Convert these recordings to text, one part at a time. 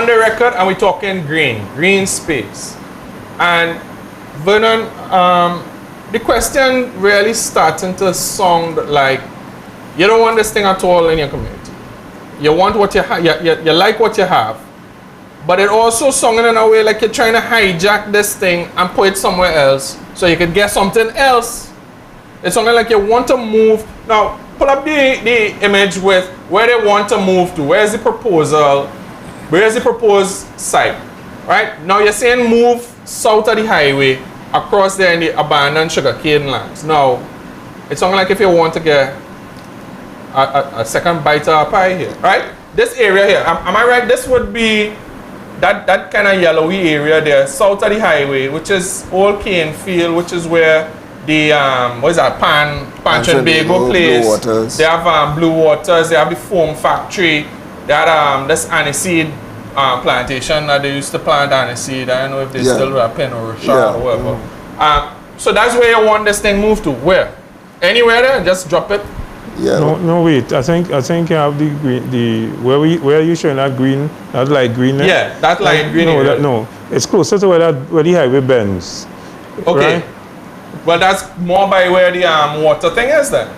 on the record, and we're talking green space. And Vernon, the question really starting to sound like you don't want this thing at all in your community. You want what you have, you like what you have, but it also sounded in a way like you're trying to hijack this thing and put it somewhere else so you could get something else. It's something like you want to move. Now, pull up the image with where they want to move to. Where's the proposal? Where's the proposed site? Right? Now you're saying move south of the highway across there in the abandoned sugarcane lands. Now, it's something like if you want to get a second bite of a pie here, right? This area here, am I right? This would be that kind of yellowy area there, south of the highway, which is Old Cane Field, which is where the what is that, Pan Trinbago place. Blue Waters. They have Blue Waters. They have the foam factory. They had this aniseed plantation that they used to plant aniseed. I don't know if they still have Pen or Rashad or whatever. So that's where you want this thing moved to. Where? Anywhere there? Just drop it. Yeah. No, wait. I think you have the green, where are you showing that green, that light green there? Yeah, that light green. No, it's closer to where the highway bends. Okay. Right? Well, that's more by where the water thing is then.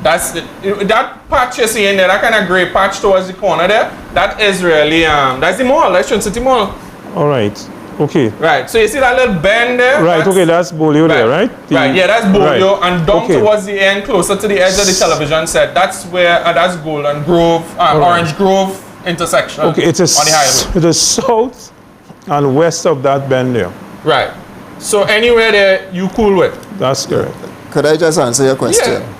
That's that patch you see in there, that kind of gray patch towards the corner there. That is really that's the mall. That's City Mall. All right. Okay. Right. So you see that little bend there? Right. That's Bolio there, right? Right. Yeah, that's Bolio, right. And down towards the end, closer to the edge of the television set. That's where that's Golden Grove, Orange Grove intersection. Okay. It is on the highway. It is south and west of that bend there. Right. So anywhere there, you cool with? That's correct. Could I just answer your question? Yeah.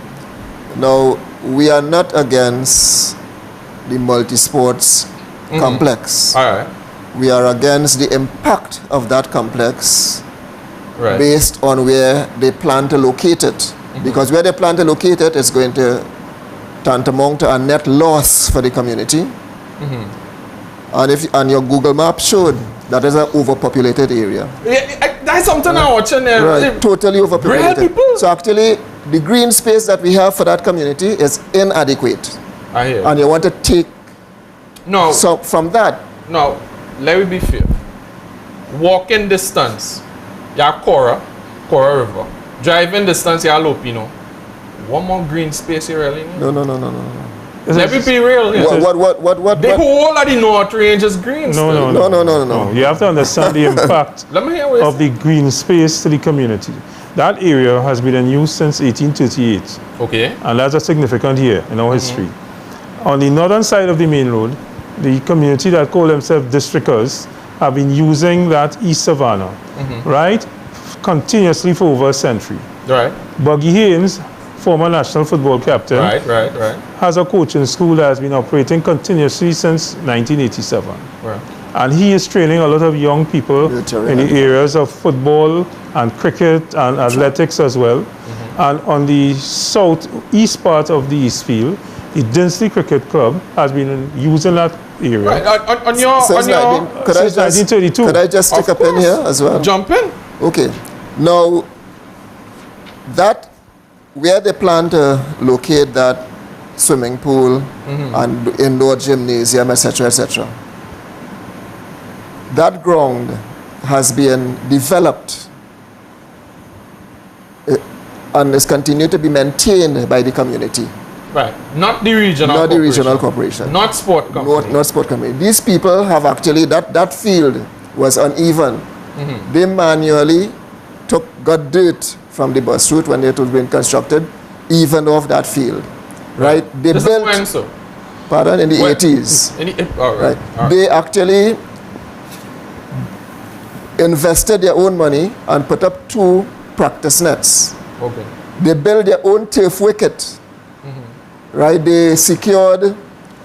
Now, we are not against the multi-sports complex. All right. We are against the impact of that complex based on where they plan to locate it. Because where they plan to locate it is going to tantamount to a net loss for the community. And your Google map showed that is an overpopulated area. Yeah, that's something I'm watching there. Right, totally overpopulated. So actually, the green space that we have for that community is inadequate. I hear. And you want to take so from that. No, let me be fair. Walking distance, yeah, Cora River. Driving distance, yeah, Lopino. One more green space you really need? No. Let me be real. What? The whole of the North Range is green. No. You have to understand the impact of the green space to the community. That area has been in use since 1838. Okay. And that's a significant year in our history. On the northern side of the main road, the community that call themselves districters have been using that East Savannah, right, continuously for over a century. Right. Buggy Haynes, former national football captain, has a coaching school that has been operating continuously since 1987. Right. And he is training a lot of young people in the areas of football and cricket and athletics as well. And on the southeast part of the East Field, the Dinsley Cricket Club has been using that area. Right. Could 1932. Could I just stick up in here as well? Jump in. Okay. Now, that where they plan to locate that swimming pool and indoor gymnasium, etc., etc., that ground has been developed and is continued to be maintained by the community. Right. Not the regional corporation. Not Sport Company. Not Sport Company. These people have actually, that field was uneven. They manually got dirt from the bus route when it was being constructed, evened off that field. Right? They this built, is when, so? Pardon, in the 80s. Right. They actually invested their own money and put up 2 practice nets. Okay. They built their own turf wicket. Right? They secured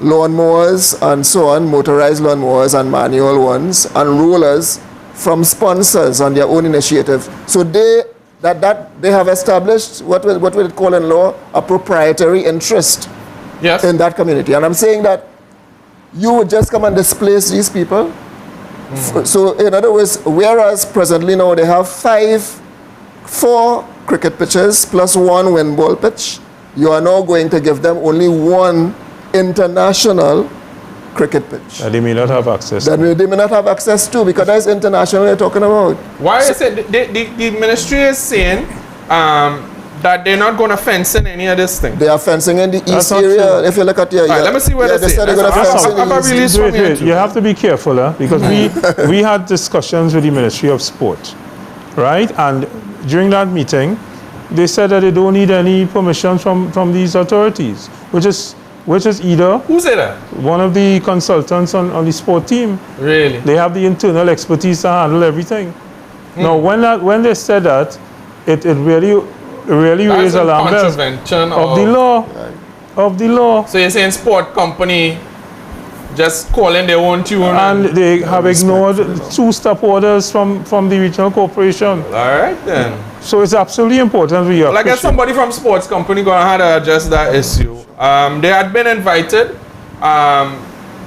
lawnmowers and so on, motorized lawnmowers and manual ones, and rollers from sponsors on their own initiative. So they have established what we call in law a proprietary interest in that community. And I'm saying that you would just come and displace these people. So in other words, whereas presently now they have 4 cricket pitches plus 1 wind ball pitch, you are now going to give them only 1 international cricket pitch. They may not have access. That they may not have access to, because that's international we're talking about. Why is it the ministry is saying that they're not going to fence in any of this thing? They are fencing in the That's east not area. true. If you look at your, Let me see what they they said say. they're going to fence in the east. Wait, you have to be careful, because we had discussions with the Ministry of Sport, right? And during that meeting, they said that they don't need any permission from these authorities, which is either Who said that? one of the consultants on the sport team. Really? They have the internal expertise to handle everything. Now, when they said that, it really raised alarm bells contravention of the law. Of the law. So you're saying Sport Company just calling their own tune? And they have ignored 2 stop orders from the regional corporation. All right then. So it's absolutely important we Well, I guess somebody from Sports Company gonna have to address that issue. They had been invited.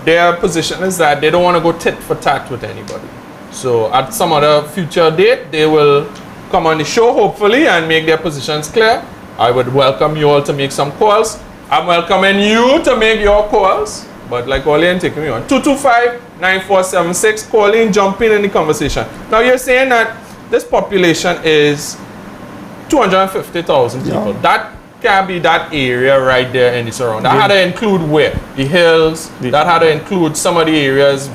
Their position is that they don't want to go tit for tat with anybody. So at some other future date, they will come on the show hopefully and make their positions clear. I would welcome you all to make some calls. I'm welcoming you to make your calls. But like Olin, take me on 225-9476. Call in, jump in the conversation. Now you're saying that this population is 250,000 people. Yeah. That can be that area right there in the surround. That had to include where? The hills. That had to include some of the areas.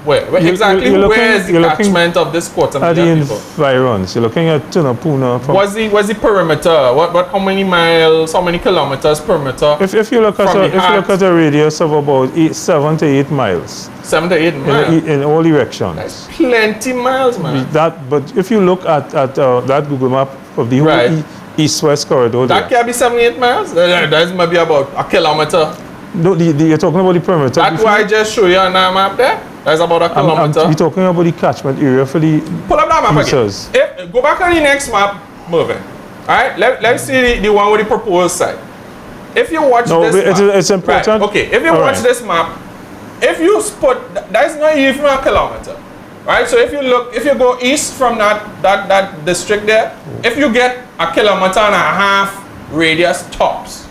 Where is the catchment of this quarter at the million people? environs. You're looking at Tunapuna. What's the perimeter? What? How many miles? How many kilometers perimeter? If you look at a radius of about 7 to 8 miles 7 to 8 miles. in all directions. That's plenty miles, man. But if you look at that Google map of the whole east-west corridor, That can be 7 to 8 miles. That might be about a kilometer. No, you're talking about the perimeter. That's why I just show you on that map there. That's about a kilometer. We're talking about the catchment area for the Pull up that map users. again. Go back on the next map, move it. Alright, let's see the one with the proposed site. If you watch this map, it's important. Right, okay, if you watch this map, if you put, that's not even a kilometer. Right, so if you go east from that district there, if you get a kilometer and a half radius tops,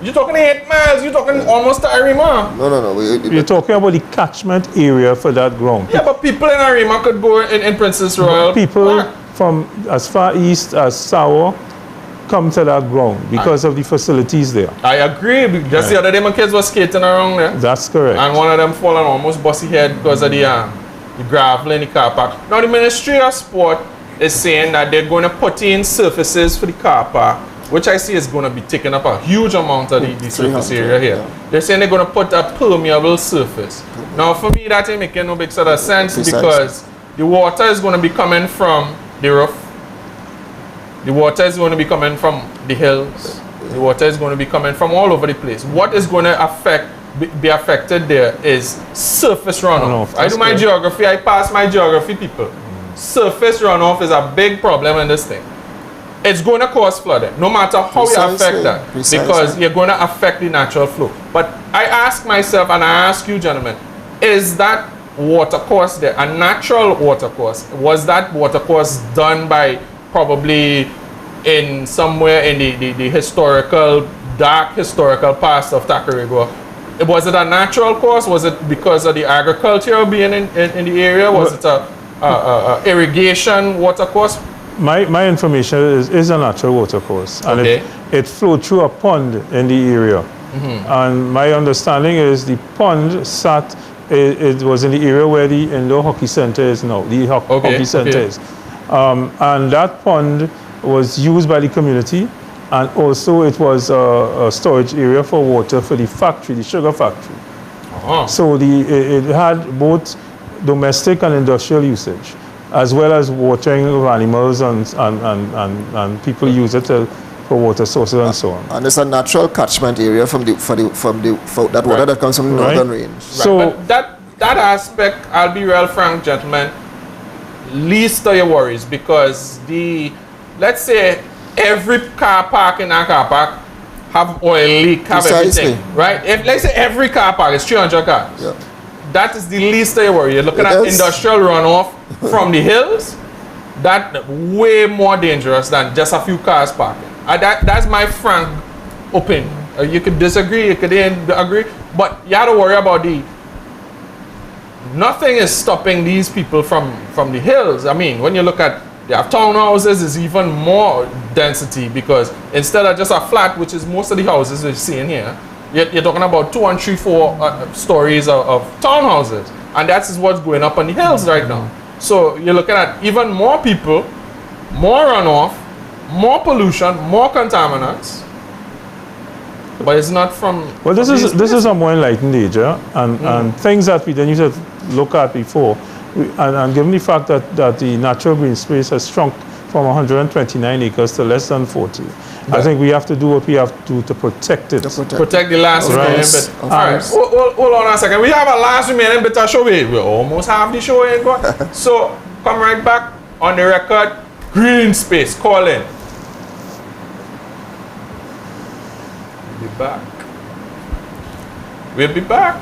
you're talking 8 miles, you're talking almost to Arima. No. You're talking about the catchment area for that ground. Yeah, but people in Arima could go in Princess Royal. People from as far east as Sawa come to that ground because of the facilities there. I agree. Just the other day, my kids were skating around there. That's correct. And one of them fallen almost bust his head because of the gravel in the car park. Now, the Ministry of Sport is saying that they're going to put in surfaces for the car park, which I see is going to be taking up a huge amount of the surface area here. Yeah. They're saying they're going to put a permeable surface. Now, for me, that ain't making no big sort of sense because the water is going to be coming from the roof. The water is going to be coming from the hills. The water is going to be coming from all over the place. What is going to be affected there is surface runoff. I do my geography. I pass my geography, people. Surface runoff is a big problem in this thing. It's going to cause flooding, no matter how you affect that, because you're going to affect the natural flow. But I ask myself, and I ask you, gentlemen, is that water course there a natural water course? Was that water course done by probably in somewhere in the historical, dark historical past of Tacarigua? Was it a natural course? Was it because of the agriculture being in the area? Was it a irrigation water course? My information is a natural water course, and it flowed through a pond in the area. And my understanding is the pond it was in the area where the indoor hockey center is now, the hockey center is. And that pond was used by the community, and also it was a storage area for water for the factory, the sugar factory. So it had both domestic and industrial usage, as well as watering of animals, and people use it for water sources and so on. And it's a natural catchment area for that water that comes from the northern range. So but that aspect, I'll be real frank, gentlemen, least of your worries, because let's say every car park in that car park have oil leak, have everything, right? Let's say every car park is 300 cars. Yeah. That is the least of your worry. You're looking at industrial runoff from the hills. That's way more dangerous than just a few cars parking. That's my frank opinion. You could disagree, you could agree. But you have to worry about nothing is stopping these people from the hills. I mean, when you look at, they have townhouses, there's even more density, because instead of just a flat, which is most of the houses we're seeing here, you're talking about 2 and 3, 4 stories of townhouses. And that is what's going up on the hills right now. So you're looking at even more people, more runoff, more pollution, more contaminants. But it's not from... Well, this is a more enlightened age, and things that we didn't used to look at before. And given the fact that the natural green space has shrunk from 129 acres to less than 40, I think we have to do what we have to do to protect it. Protect the last remaining bit. All right, hold on a second. We have a last remaining bit of show. We almost have the show in going. So, come right back on the record. Green space, call in. We'll be back.